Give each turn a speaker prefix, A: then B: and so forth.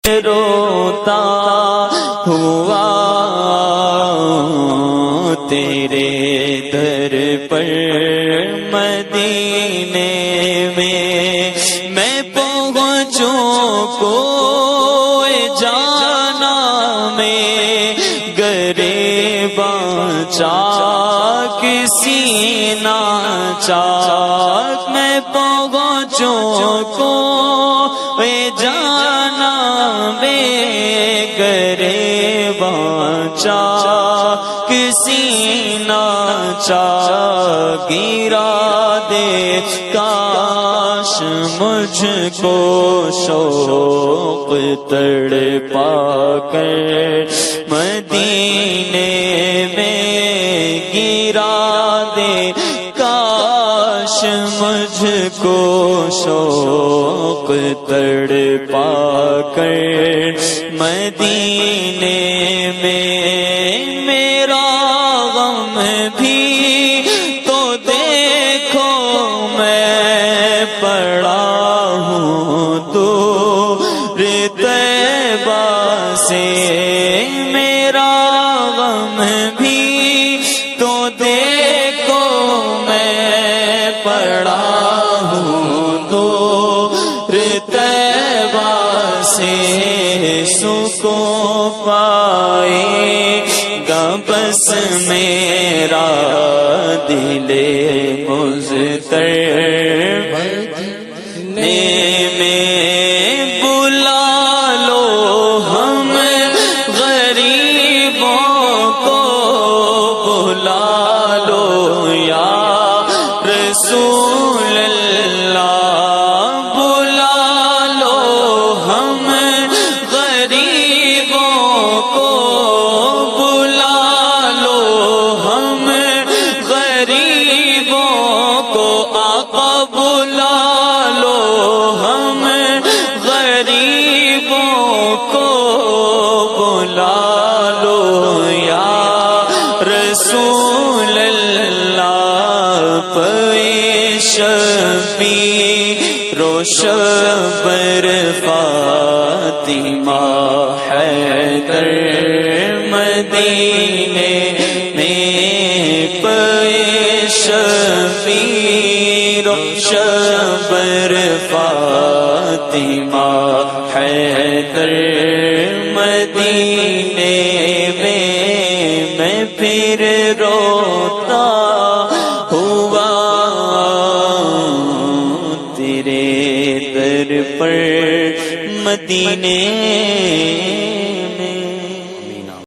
A: روتا ہوا تیرے در پر مدینے میں پہنچوں کوئی جانا میں گریباں چاک سینہ چاک میں پہنچوں کوئی جانا میں گریباں چاک سینہ چاک گرا دے کاش مجھ کو شوق تڑپا کر مدینے میں گرا دے کاش مجھ کو شوق تڑپا کر مدینے میں میرا غم بھی تو دیکھو میں پڑا ہوں دور طیبہ سے میرا غم بھی تو دیکھو میں پڑا ہوں دور طیبہ سے سکون پائے گا بس میرا دل مضطرب میں بلا لو ہم غریبوں کو بلا لو یا رسول اللہ بلا لو ہم غریبوں کو بلا لو ہم غریبوں کو آقا بلا لو ہم غریبوں کو بلا لو یا رسول اللہ پیش پیر و شبر فاطمہ حیدر مدینے میں پیش پیر و شبر فاطمہ حیدر مدینے میں پھر روتا ہوا تیرے در پر مدینے